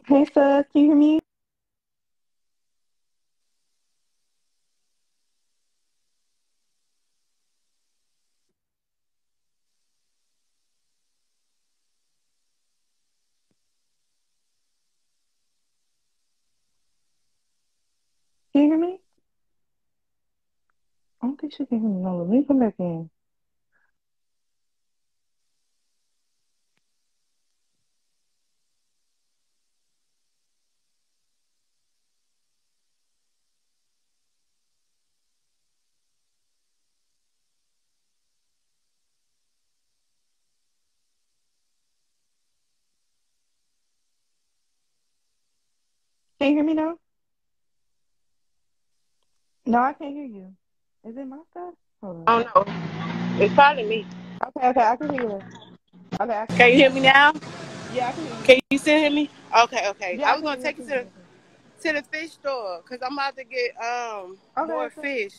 Hey, sis, can you hear me? Can you hear me? I don't think she can hear me. No, let me come back in. Can you hear me now? No, I can't hear you. Is it my stuff? Hold on. I don't know. It's probably me. Okay, I can hear you. Okay, I can hear Can you you hear now. me now? Yeah, I can hear you. Can you still hear me? Okay. Yeah, I I was can gonna hear you. I take you can hear you. to the fish store because I'm about to get Okay, more okay. fish.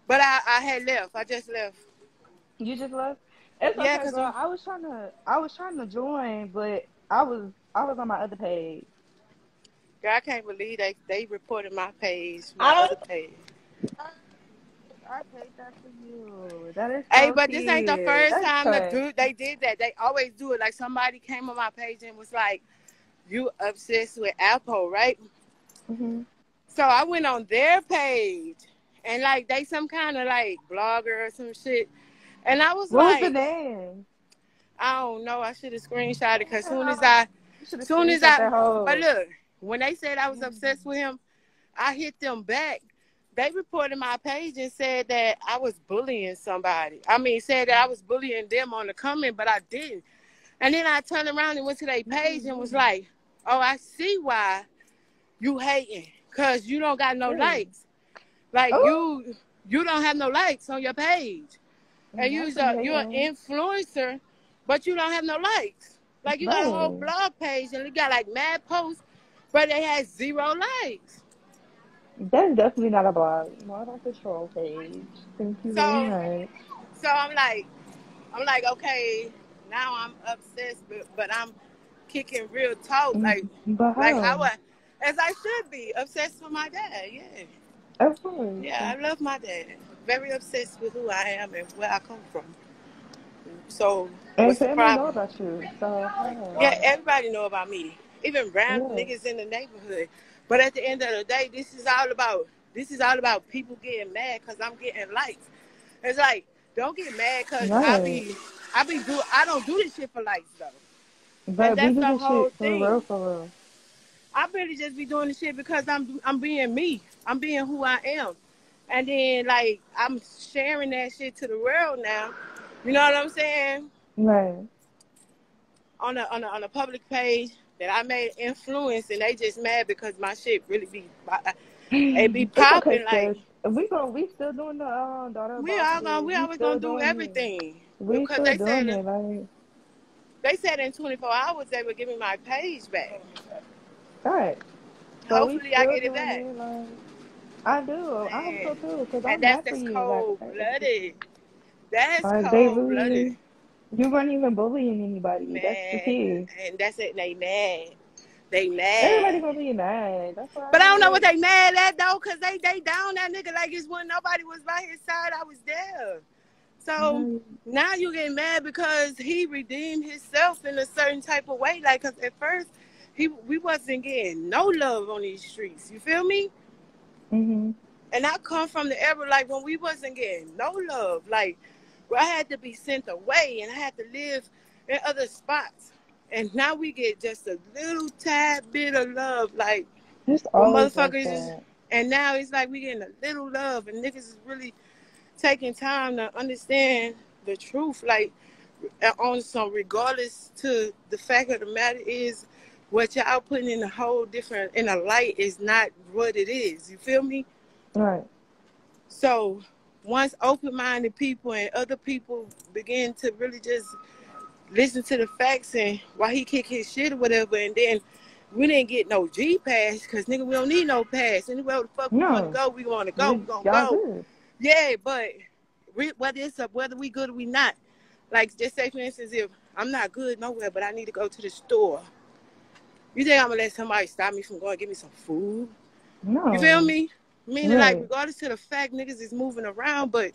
But I had left. I just left. You just left? It's Yeah, okay, cause girl. I was trying to join, but I was on my other page. girl, I can't believe they reported my I other page. I hate that for you. That is Hey, so but this ain't the tea. first That's time cut. they did that. They always do it. Like somebody came on my page and was like, "You obsessed with Alpo, right?" Hmm. So I went on their page and like they some kind of like blogger or some shit. And I was What was the like, name? I don't know. I should have screenshot it because You should have soon as screenshot I, that but whole. look, when they said I was obsessed Mm. with him, I hit them back. They reported my page and said that I was bullying somebody. I mean, said that I was bullying them on the comment, but I didn't. And then I turned around and went to their page and was like, oh, I see why you hating because you don't got no Really? likes. Like Oh, you don't have no likes on your page. And that's what you you're an hating. influencer, but you don't have no likes. Like you got a whole Right. blog page and you got like mad posts, but they had zero likes. That's definitely not a blog. No, that's a troll page. Thank you very So much. so I'm like okay, now I'm obsessed, but I'm kicking real talk But like how how? I as I should be obsessed with my dad. Yeah, Of course. yeah, I love my dad. Very obsessed with who I am and where I come from. So And what's the family know problem? about you. So Yeah, how? everybody know about me, even random Yeah. niggas in the neighborhood. But at the end of the day, this is all about people getting mad because I'm getting likes. It's like don't get mad because Right. I don't do this shit for likes though, and But we that's do the this whole shit for thing. real, for real. I really just be doing this shit because I'm being me. I'm being who I am, and then like I'm sharing that shit to the world now. You know what I'm saying? Right. On a public page that I made influence, and they just mad because my shit really be it be It's okay, popping like sis. We still doing the daughter bosses. we We always still gonna do doing it. everything We because still doing it. Like, they said in 24 hours they would give me my page back. right. So we Hopefully I still get it doing back. it. Like, I do. I hope Man. so too. Cause And I'm mad for that's you. Like, cold blooded. That's like they cold blooded. really, you weren't even bullying anybody. That's the Man. key. And that's it, they mad. They Everybody mad. gonna be mad. That's But I why, don't know what like, they mad at though, cause they down that nigga like it's when nobody was by his side. I was there. So right, now you get mad because he redeemed himself in a certain type of way. Like, cause at first we wasn't getting no love on these streets. You feel me? mm-hmm, And I come from the era like when we wasn't getting no love. Like where I had to be sent away and I had to live in other spots. And now we get just a little tad bit of love. Like it's when always like motherfuckers is, that. and now it's like we getting a little love and niggas is really taking time to understand the truth. Like on some, regardless to the fact of the matter is what y'all putting in a whole different, in a light is not what it is. You feel me? Right. So once open-minded people and other people begin to really just listen to the facts and why he kick his shit or whatever, and then we didn't get no G pass because nigga we don't need no pass. Anywhere the fuck we want to No, go, we want to go. We gonna y'all go. good. Yeah, but whether we good or we not. Like just say for instance, if I'm not good nowhere, but I need to go to the store, You think I'm gonna let somebody stop me from going get me some food? You feel No. me? Meaning, like, Right. regardless of the fact niggas is moving around, but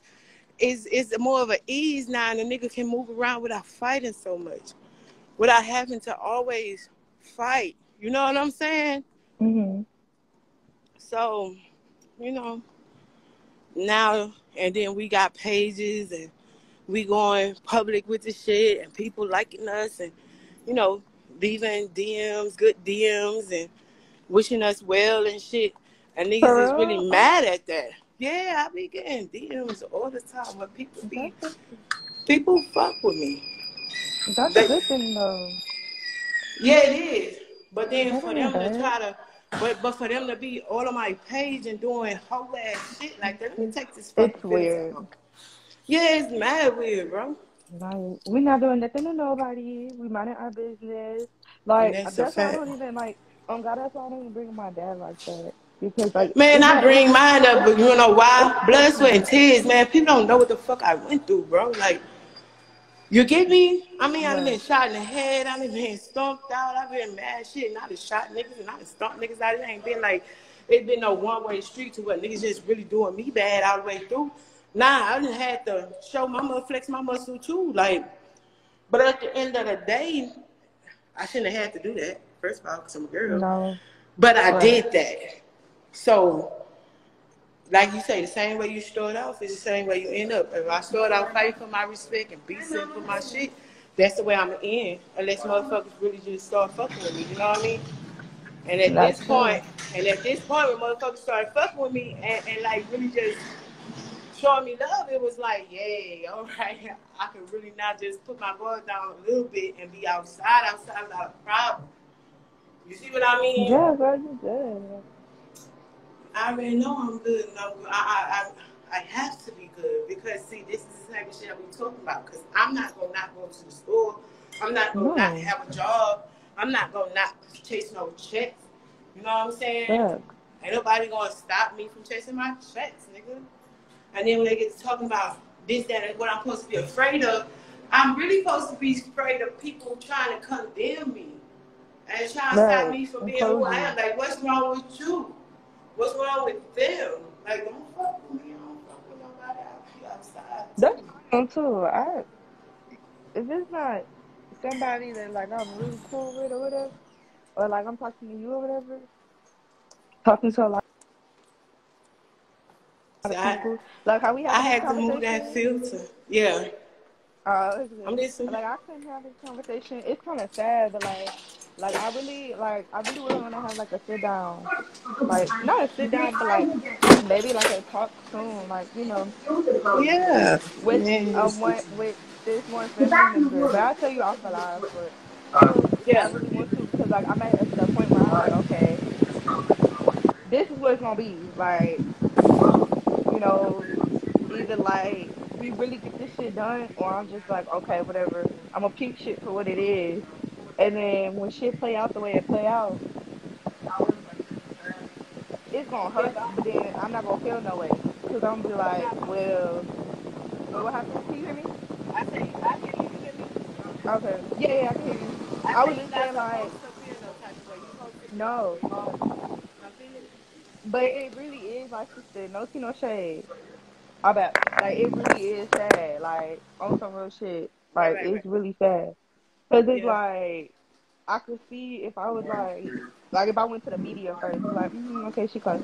it's more of an ease now, and a nigga can move around without fighting so much, without having to always fight. You know what I'm saying? Mhm. So, you know, now and then we got pages and we going public with the shit and people liking us and, you know, leaving DMs, good DMs and wishing us well and shit. And niggas For is really real? mad at that. Yeah, I be getting DMs all the time when That's a, people fuck with me. that's a They, good thing though. yeah, it is. But then That for ain't them to bad. try to, but for them to be all on my page and doing whole ass shit like that, let me take this It's fucking filter weird. off. Yeah, it's mad weird, bro. Like we not doing nothing to nobody. We minding our business. And Like that's a that's why I fact. don't even like. God, that's why I don't even bring my dad like that because like Man, it's I not even. bring mine up, but you know It's why? Blood, sweat, and personal. tears, man. People don't know what the fuck I went through, bro. Like, you get me? I mean, I done been Right. shot in the head. I done been stomped out. I been mad shit. And I done shot niggas and I done stomped niggas out. It ain't been like, it been no one-way street to what niggas just really doing me bad all the way through. Nah, I done had to show my muscle, flex my muscle too. Like, but at the end of the day, I shouldn't have had to do that. First of all, because I'm a girl. No. But I Right. did that. So, like you say, the same way you start off is the same way you end up. If I start out fighting for my respect and beating for my shit, that's the way I'm gonna end. Unless motherfuckers really just start fucking with me, you know what I mean? And at this That's true. point, when motherfuckers started fucking with me and like really just showing me love, it was like, yay, all right, I can really now just put my guard down a little bit and be outside without a problem. You see what I mean? Yeah, bro, you good. I already know I'm good and I'm good. I have to be good because see, this is the type of shit I be talking about. Because I'm not gonna not go to the store. I'm not gonna not No. have a job. I'm not gonna not chase no checks. You know what I'm saying? Fuck. Ain't nobody gonna stop me from chasing my checks, nigga. And then when they get to talking about this, that, and what I'm supposed to be afraid of, I'm really supposed to be afraid of people trying to condemn me and trying to stop Right. me from And being who close I you. am. Like, what's wrong with you? What's wrong with them? Like, don't fuck with me. I don't fuck with nobody. I'll be outside That's too. fine too. If it's not somebody that like I'm really cool with or whatever, or like I'm talking to you or whatever, talking to a lot So of people, like how we I having this had to move that conversation. filter. Yeah, It's I'm good. listening. Like I couldn't have this conversation. It's kind of sad, but like I really would want to have like a sit down, like not a sit down, but like maybe like a talk soon, like Yeah, with man. with this one family member. But I'll tell you off the live, but I Yeah, really want to because like I'm at the point where I'm like, okay, this is what it's gonna be. Like, you know, either like we really get this shit done or I'm just like, okay, whatever. I'm gonna peep shit for what it is. And then when shit play out the way it play out, it's gonna hurt, but then I'm not gonna feel no way. Cause I'm gonna be like, well, wait, what happened? Can you hear me? I say I can you hear me. Okay. Yeah, yeah, I can hear you. I I say was you're just not saying like, supposed to feel no type of way. You're supposed to feel no. I'm feeling it. But it really is like she said, no tea, no shade. I bet. Like it really is sad. Like on some real shit. Right, Like right, right. it's really sad. Cause it's Yeah. like I could see if I was like if I went to the media first, like okay, she close.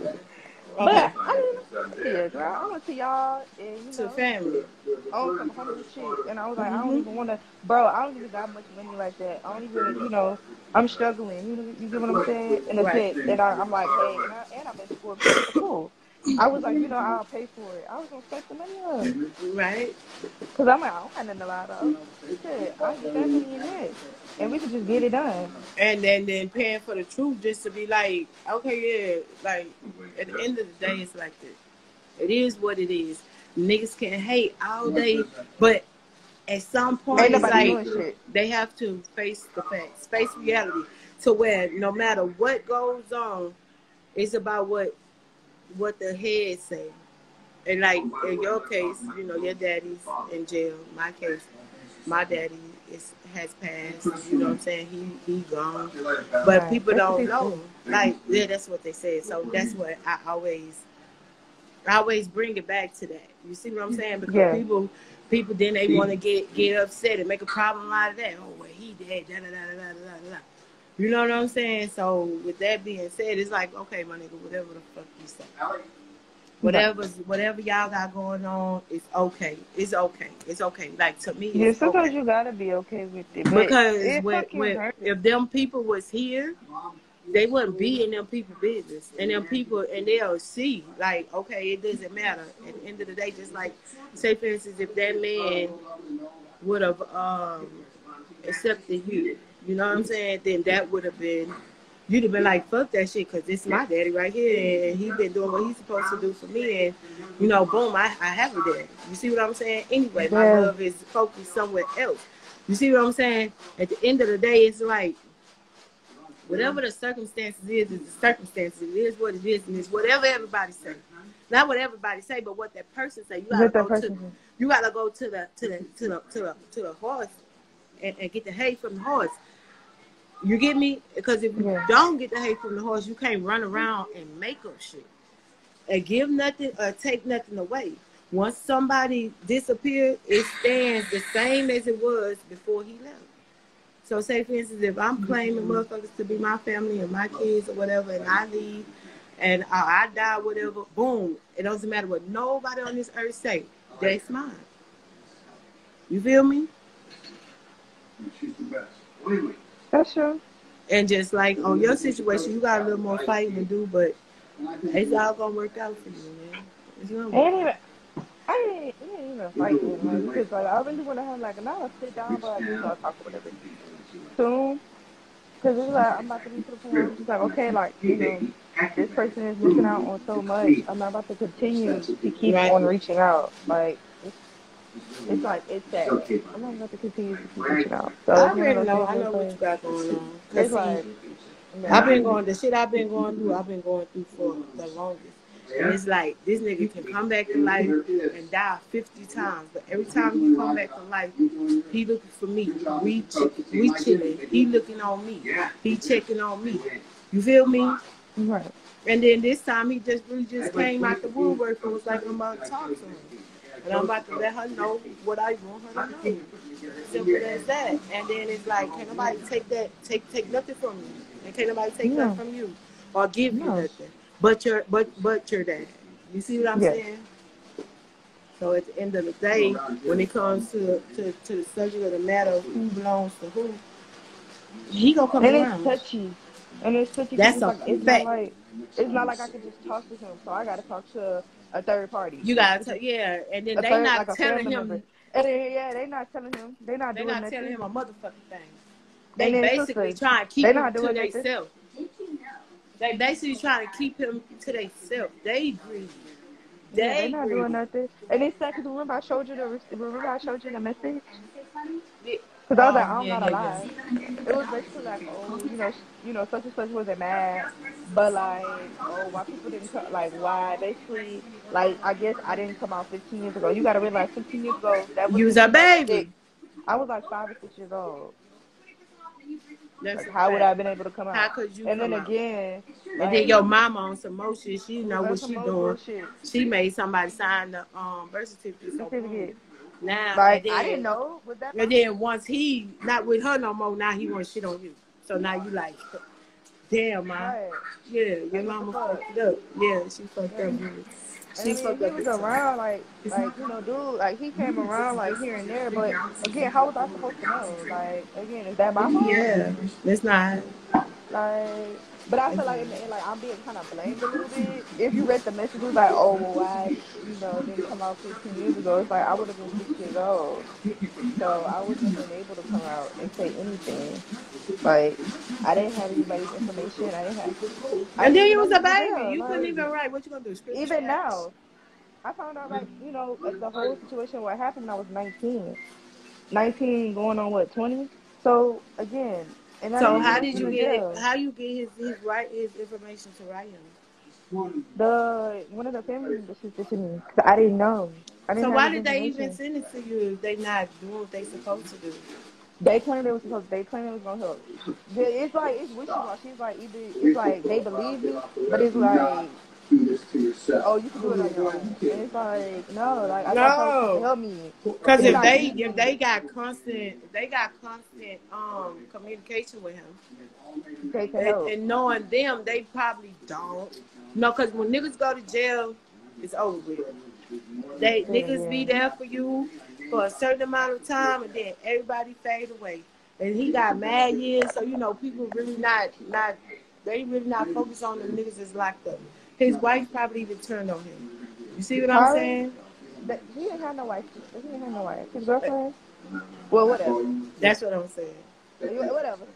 But Okay. I didn't know the media, girl. I went to y'all and To family. on some humble shit, and I was like, I don't Mm-hmm. even want to, bro. I don't even got much money like that. I don't even, I'm struggling. You get what I'm saying? In a Right. sense, and I'm like, hey, and I'm in school. So cool. I was like, I'll pay for it. I was gonna stack the money up. Right. Cause I'm like, I don't got nothing to lie though. Shit, I get that money in this, and we could just get it done. And then paying for the truth just to be like, okay, yeah, like at the end of the day, it's like this. It is what it is. Niggas can hate all day, but at some Ain't point, it's nobody like doing shit. they have to face the facts, face reality, to where no matter what goes on, it's about what the head say. And like in your case, your daddy's in jail. My case, my daddy has passed. You know what I'm saying? He gone. But Right. people That's what don't they know. say. Like, yeah, that's what they said. So that's what I always bring it back to that. You see what I'm saying? Because Yeah. people then they want to get upset and make a problem out of that. Oh, well, he dead. Da da da da da da da. You know what I'm saying? So with that being said, it's like, okay, my nigga, whatever the fuck you say. Right. Whatever y'all got going on, it's okay. It's okay. It's okay. Like to me, Yeah, it's sometimes okay. you gotta be okay with it, but Because it fucking hurts. if them people was here, they wouldn't be in them people business. And them people and they'll see, like, okay, it doesn't matter. At the end of the day, just like say for instance, if that man would have accepted you, you know what I'm saying, then that would have been you'd have been like, fuck that shit, because this is my daddy right here, and he been doing what he's supposed to do for me, and, boom, I have a daddy. You see what I'm saying? Anyway, my Yeah. love is focused somewhere else. You see what I'm saying? At the end of the day, it's like, whatever the circumstances is the circumstances. It is what it is, and it's whatever everybody say. Not what everybody say, but what that person say. What that person said. You gotta go to the horse and get the hay from the horse. You get me? Because if you Yeah. don't get the hay from the horse, you can't run around and make up shit and give nothing or take nothing away. Once somebody disappeared, it stands the same as it was before he left. So say for instance, if I'm claiming motherfuckers to be my family and my kids or whatever, and I leave and I die, whatever, boom, it doesn't matter what nobody on this earth say. That's mine. You feel me? That's true. And just like on your situation, you got a little more fighting to do, but it's all gonna work out for you, man. It's gonna work Ain't out. even it ain't even fighting, like, because like I really want to have like not a sit down, but like we gonna talk or whatever soon. Because it's like I'm about to be to the point where I'm just like, okay, like, this person is missing out on so much. I'm not about to continue to keep Right. on reaching out. Like it's like it's sad. I'm not about to continue to keep reaching out. So I it's one of already those know. things I where know it's what you like got going on. Cause it's see, like yeah. the shit I've been going through. I've been going through for the longest. And it's like this nigga can come back to life and die 50 times, but every time he come back to life, he looking for me. We chilling. He looking on me. He checking on me. You feel me? Right. And then this time he just came out the woodwork and was like, I'm about to talk to her. And I'm about to let her know what I want her to know. Simple as that. And then it's like, can't nobody take nothing from you. And can't nobody take nothing No. from you or give you No. nothing. But your dad. You see what I'm Yes. saying? So at the end of the day, when it comes to the subject of the matter of who belongs to who, he gonna come And it's around. touchy. And it's touchy because That's it's a like fact. it's not like I could just talk to him. So I gotta talk to a third party, You gotta which is yeah, and then a they third not like a telling family member. him And then, yeah, they not telling him. They not They're doing not telling nothing. him a motherfucking thing. And They then basically sisters, trying to they keep him not to doing nothing. themselves. They basically trying to keep him to themselves. They greedy. Yeah, they They not doing greedy. nothing. And it's sad because remember I showed you the message? Yeah. Because I was like, I don't Yeah, gotta yeah, yeah. lie. It was basically like, oh, such and such wasn't mad, but like, oh, why people didn't come? Like, why? Basically, like, I guess I didn't come out 15 years ago. You gotta realize, 15 years ago, that would have Use been a me like baby. 6. I was like 5 or 6 years old. That's Like, a how would I fact. have been able to come How out? could you And then come out? again, And then like, your mama on some more shit. She know what some she more doing. bullshit She made somebody sign the birth certificate. So boom. certificate. Now Like, I didn't know. Was that my? and then once he not with her no more, now he want shit on you. So now you like, damn, ma. Right. Yeah, your Like, what the mama fuck? fucked it up. Yeah, she fucked up. Right. Really. And I She mean, fucked he up was big time. around, dude, like he came around like here and there. But again, how was I supposed to know? Like, again, is that my fault? Yeah, it's not. Like, but I feel like in the end, like I'm being kind of blamed a little bit. If you read the message, it was like, oh well, why, didn't come out 15 years ago? It's like I would have been 6 years old, so I wouldn't have been able to come out and say anything. Like, I didn't have anybody's information. I And didn't then even you know was he a was baby. there. You couldn't Like, even write. What you gonna do? Script the shit even out? now. I found out, like, the whole situation, what happened when I was 19. 19 going on, what, 20? So, again, and I So didn't even how go did to you the get it? jail. How you get his information to write him? One of the family members sent it to me. 'Cause I didn't know. I So didn't have why his did they even information. send it to you if they not doing what they supposed to do? They claimed it was supposed. They claimed it was gonna help. It's like it's wishy washy. It's like either it's like they believe you, but it's like, oh, you can do it on your own. And it's like, no, like I thought y'all was supposed to No, help me. because It's not easy. if they got constant communication with him, They can help. and knowing them, they probably don't. No, because when niggas go to jail, it's over with. They Yeah, niggas be yeah. there for you for a certain amount of time, and then everybody fade away. And he got mad years, so you know people really not they really not focused on the niggas that's locked up. His wife probably even turned on him. You see what I'm Probably saying? that he didn't have no wife. He didn't have no wife. His girlfriend. Well, whatever. That's what I'm saying. Whatever.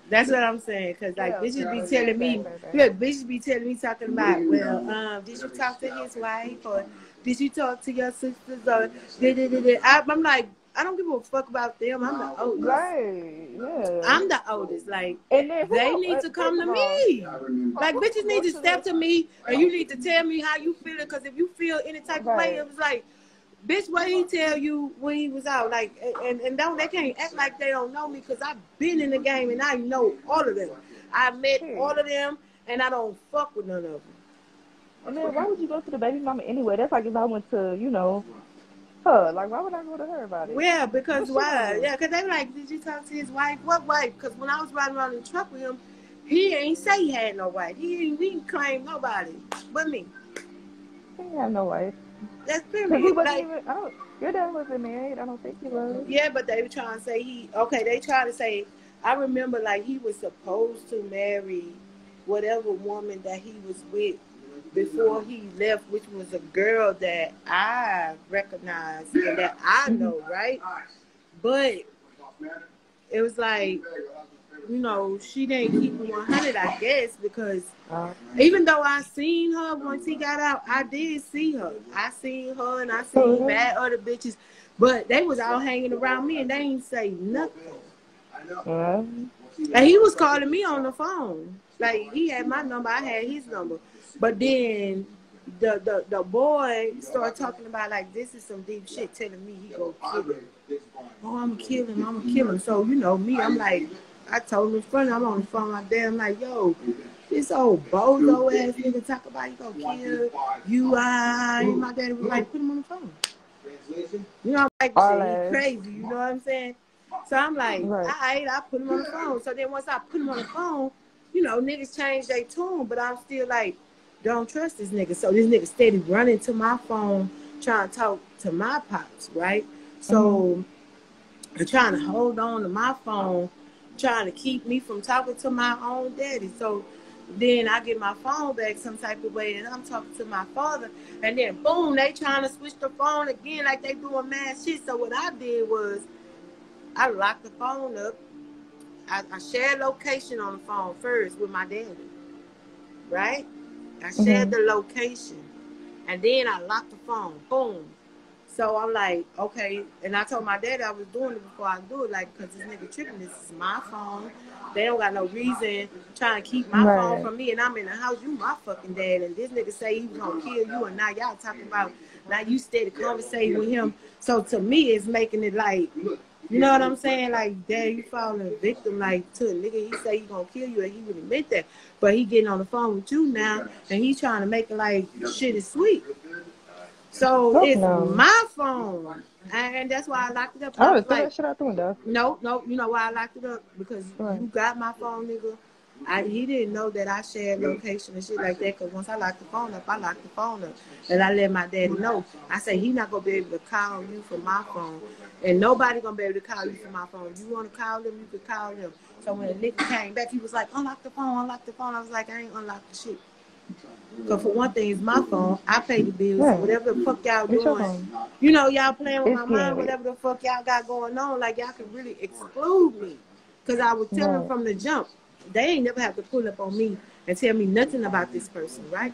That's what I'm saying, cause like Whatever. bitches be Same telling thing. me, Same thing. look, bitches be telling me talking about, well, did you talk to his wife or did you talk to your sisters or I'm like, I don't give a fuck about them. I'm the oldest. Right. Yeah. I'm the oldest. Like And then they need to come first to of all, me. Like who bitches gonna need go to to step the to me, and you need to tell me how you feeling. Cause if you feel any type of way, right? it was like, bitch, what he tell you when he was out? Like, and don't they can't act like they don't know me, cause I've been in the game and I know all of them. I met all Period. of them, and I don't fuck with none of them. And then why would you go to the baby mama anyway? That's like if I went to, her. Like, why would I go to her about it? Yeah, because What's she gonna why? do? Yeah, because they were like, did you talk to his wife? What wife? Because when I was riding around in the truck with him, he ain't say he had no wife. He ain't claim nobody but me. He ain't have no wife. That's Cause he period. wasn't Like, even. I don't. Your dad wasn't married. I don't think he was. yeah, but they were trying to say they try to say, I remember like he was supposed to marry whatever woman that he was with before he left, which was a girl that I recognized and that I Mhm. know, right? But it was like, she didn't keep it 100, I guess, because Uh, even though I seen her once he got out, I did see her. I seen her and I seen so mad other bitches, but they was all hanging around me and they ain't say nothing. yeah. And he was calling me on the phone. Like he had my number, I had his number. But then the boy started talking about like this is some deep shit, telling me he go kill him. Oh, I'm gonna kill him. I'm gonna kill him. So me, I'm like, I told him in front. I'm on the phone like that. I'm like, yo, this old bozo ass nigga talk about he gonna kill you. And my daddy was like, put him on the phone. I'm like, All shit, he that. crazy. You know what I'm saying? So I'm like, all Right. right, I put him on the phone. So then once I put him on the phone, niggas change their tune, but I'm still like, don't trust this nigga. So this nigga steady running to my phone, trying to talk to my pops, right? Mhm. So I'm trying to hold on to my phone, trying to keep me from talking to my own daddy. So then I get my phone back some type of way, and I'm talking to my father, and then boom, they trying to switch the phone again like they doing mad shit. So what I did was I locked the phone up. I shared location on the phone first with my daddy, right? I shared Mhm. the location, and then I locked the phone. Boom. So I'm like, okay. And I told my dad I was doing it before I do it, like, because this nigga tripping. This is my phone. They don't got no reason trying to keep my phone Right. from me. And I'm in the house. You my fucking dad. And this nigga say he was going to kill you. And now y'all talking about, now you steady conversating with him. So to me, it's making it like, you know what I'm saying? Like, dad, you falling a victim, like, to a nigga. He say he going to kill you. And he really meant that. But he getting on the phone with you now. And he trying to make it like shit is sweet. So Fuck it's no. my phone. And that's why I locked it up. Because I I would was have threw like, that shit out the window. no, no. You know why I locked it up? Because Right. you got my phone, nigga. He didn't know that I shared location and shit like that. Because once I locked the phone up, I locked the phone up. And I let my daddy know. I said, he not going to be able to call you from my phone. And nobody going to be able to call you from my phone. If you want to call them, you could call them. So when the nigga came back, he was like, unlock the phone, unlock the phone. I was like, I ain't unlocked the shit. Because for one thing, it's my phone. I pay the bills. So Right. whatever the fuck y'all It's your doing, phone. y'all playing with It's my getting mind, with. whatever the fuck y'all got going on, like y'all can really exclude me. Because I was telling Right. from the jump, they ain't never have to pull up on me and tell me nothing about this person, right?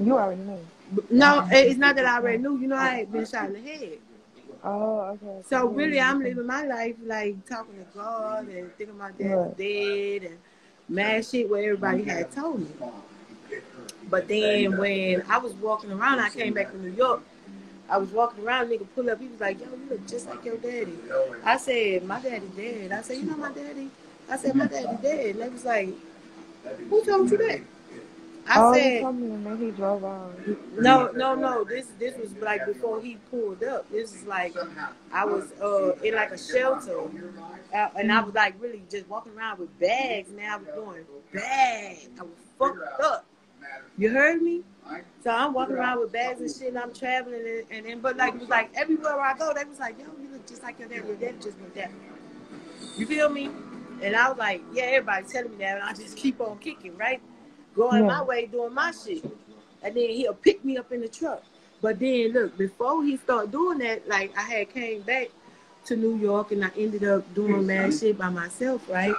You already knew. No, it's not that I already knew. I had been shot in the head. Oh, okay, okay. So Yeah, really, yeah, you I'm told me. living my life like talking to God and thinking my dad was Right. dead and mad shit what everybody had told me. But then when I was walking around, I came back to New York. I was walking around, nigga pull up. He was like, yo, you look just like your daddy. I said, my daddy dead. I said, you know my daddy? I said, my daddy dead. And they was like, who told you that? I Oh, he said, told me, and then he drove off. no. This was like before he pulled up. This is like I was in like a shelter, and I was like really just walking around with bags. Man, I was doing bad. I was fucked up. You heard me? So I'm walking around with bags and shit, and I'm traveling, and but like it was like everywhere I go, they was like, yo, you look just like your dad. Your dad just went that. You feel me? And I was like, yeah, everybody's telling me that, and I just keep on kicking, right? Going Yeah. my way, doing my shit. And then he'll pick me up in the truck. But then, look, before he started doing that, like, I had came back to New York, and I ended up doing mad shit by myself, right?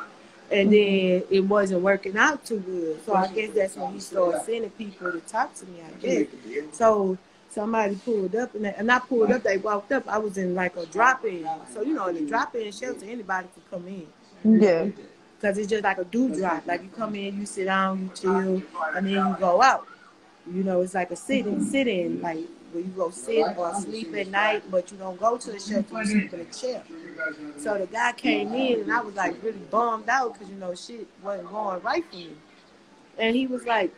And then it wasn't working out too good. So I guess that's when he started sending people to talk to me, I guess. So somebody pulled up, and I pulled up, they walked up. I was in like a drop-in. So, you know, in the drop-in shelter, anybody could come in. Yeah. Because it's just like a dewdrop. Like you come in, you sit down, you chill, and then you go out. You know, it's like a sit-in, like where you go sit or sleep at night, but you don't go to the shelter, you sleep in a chair. So the guy came in, and I was like really bummed out because, you know, shit wasn't going right for me. And he was like,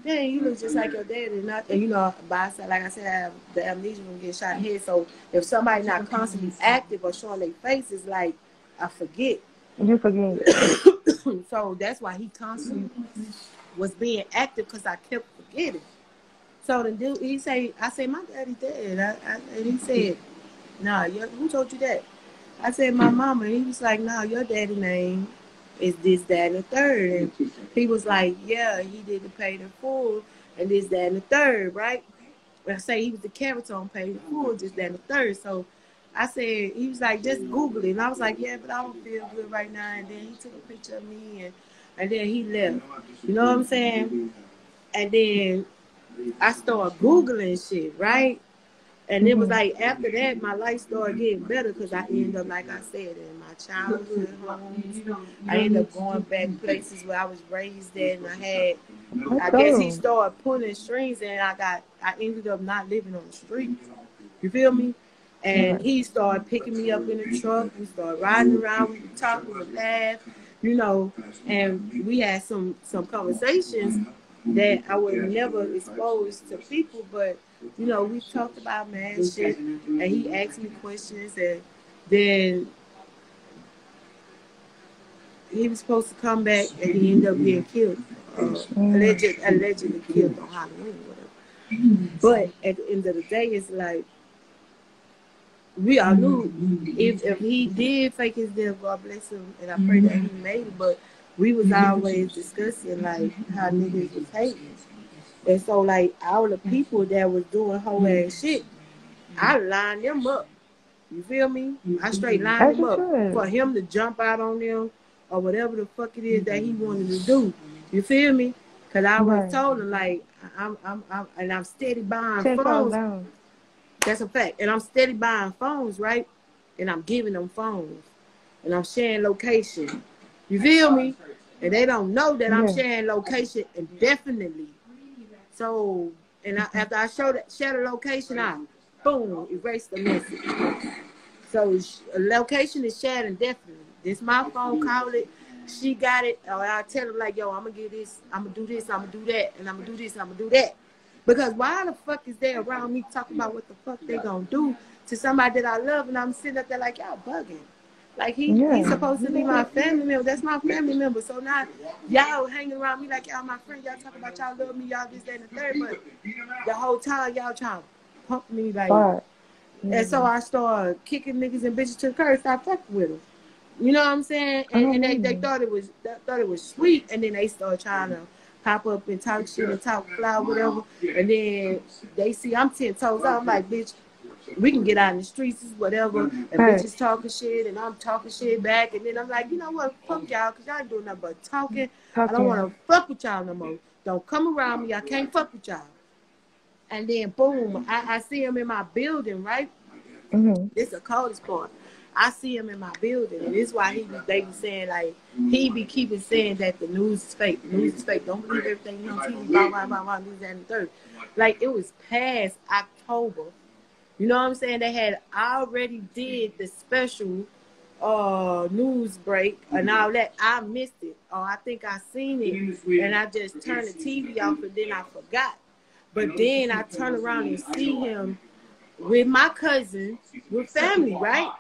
dang, you look just like your dad. And you know, like I said, I have the amnesia when you get shot in the head. So if somebody not constantly active or showing their faces, like, I forget. You forget. So that's why he constantly was being active because I kept forgetting. So the dude, I say, my daddy dead. And he said, nah, who told you that? I said, my mama. And he was like, nah, your daddy name is this, that, and the third. And he was like, yeah, he didn't pay the full, and this, that, and the third, right? And I say he was the character on pay the full, this, that, and the third. So I said, he was like, just Google it. And I was like, yeah, but I don't feel good right now. And then he took a picture of me, and then he left. You know what I'm saying? And then I started Googling shit, right? And it was like after that, my life started getting better because I ended up, like I said, in my childhood homes. I ended up going back places where I was raised at, and I guess he started pulling strings, and I ended up not living on the street. You feel me? And he started picking me up in the truck. We started riding around. We would talk. We would laugh, you know. And we had some conversations that I was never exposed to people. But, you know, we talked about mad shit. And he asked me questions. And then he was supposed to come back, and he ended up getting killed. Allegedly killed on Halloween or whatever. But at the end of the day, it's like, we all knew if he did fake his death, God bless him, and I pray that he made it. But we was always discussing like how niggas was hating, and so like all the people that was doing whole ass shit, I lined them up. You feel me? I straight lined As him you up for should. him to jump out on them or whatever the fuck it is that he wanted to do. You feel me? Cause I always Right. told him like I'm steady buying 10 toes phones. down. That's a fact. And I'm steady buying phones, right? And I'm giving them phones. And I'm sharing location. You feel me? And they don't know that I'm Yeah. sharing location indefinitely. So, after I share the location, I, boom, erase the message. So, a location is shared indefinitely. This my phone, call it. She got it. Or I tell them, like, yo, I'm going to get this. I'm going to do this. I'm going to do that. And I'm going to do this. I'm going to do that. Because why the fuck is they around me talking about what the fuck they gonna do to somebody that I love, and I'm sitting up there like, y'all bugging. Like he's Yeah. supposed to be my family member. That's my family member. So now y'all hanging around me like y'all my friend. Y'all talking about y'all love me, y'all this, that, and the third. But the whole time y'all trying to pump me like. But And so I started kicking niggas and bitches to the curb. Stop fucking with them. You know what I'm saying? I And don't they know. thought it was sweet, and then they started trying to pop up and talk shit and talk fly whatever. And then they see I'm 10 toes out. I'm like, bitch, we can get out in the streets, whatever. And Hey, bitches talking shit, and I'm talking shit back. And then I'm like, you know what? Fuck y'all, because y'all ain't doing nothing but talking. I don't want talking. to fuck with y'all no more. Don't come around me. I can't fuck with y'all. And then, boom, I see him in my building, right? Mhm. This is the coldest part. I see him in my building, and this is why they be saying, like, he be keeping saying that the news is fake. The news is fake. Don't believe everything you on TV, blah, blah, blah, blah, this, that, and the third. Like, it was past October. You know what I'm saying? They had already did the special news break and all that. I missed it. Or I think I seen it and I just turned the TV off and then I forgot. But then I turn around and see him with my cousin, with family, right?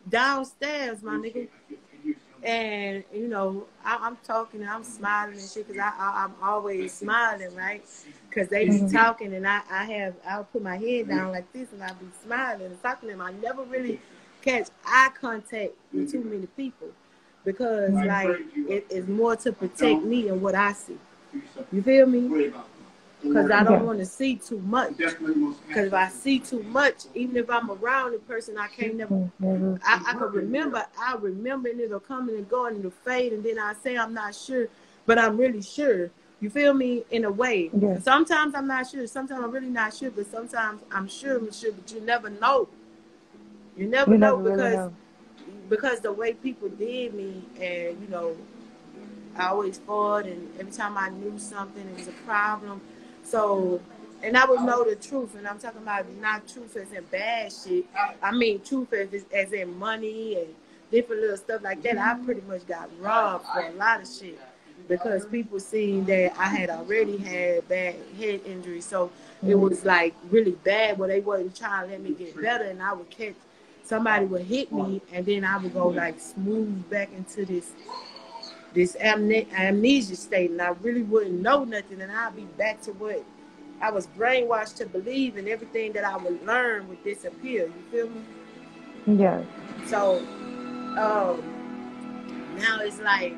Downstairs, my nigga. And, you know, I'm talking and I'm smiling and shit because I'm always smiling, right? Because they be talking and I'll put my head down like this and I'll be smiling and talking to them. I never really catch eye contact with too many people because, like, it's more to protect me and what I see. You feel me? Because I don't want to see too much. Because if I see too much, even if I'm around the person, I can't never. I can remember. I remember and it'll come and go and it'll fade, and then I say I'm not sure, but I'm really sure. You feel me? In a way. Yeah. Sometimes I'm not sure. Sometimes I'm really not sure, but sometimes I'm sure. But you never know. You never know because the way people did me, and you know, I always fought, and every time I knew something, it was a problem. So, and I would know the truth, and I'm talking about not truth as in bad shit. I mean truth as in money and different little stuff like that. I pretty much got robbed for a lot of shit because people seen that I had already had bad head injury. So it was like really bad where they wasn't trying to let me get better, and I would catch somebody would hit me, and then I would go like smooth back into this amnesia state, and I really wouldn't know nothing, and I'd be back to what I was brainwashed to believe, and everything that I would learn would disappear. You feel me? Yeah. So now it's like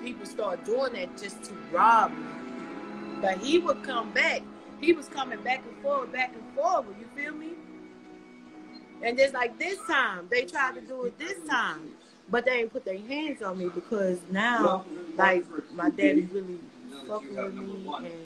people start doing that just to rob me. But he would come back. He was coming back and forward. You feel me? And just like this time, they tried to do it this time. But they ain't put their hands on me because now, like, my daddy really fucking with me. And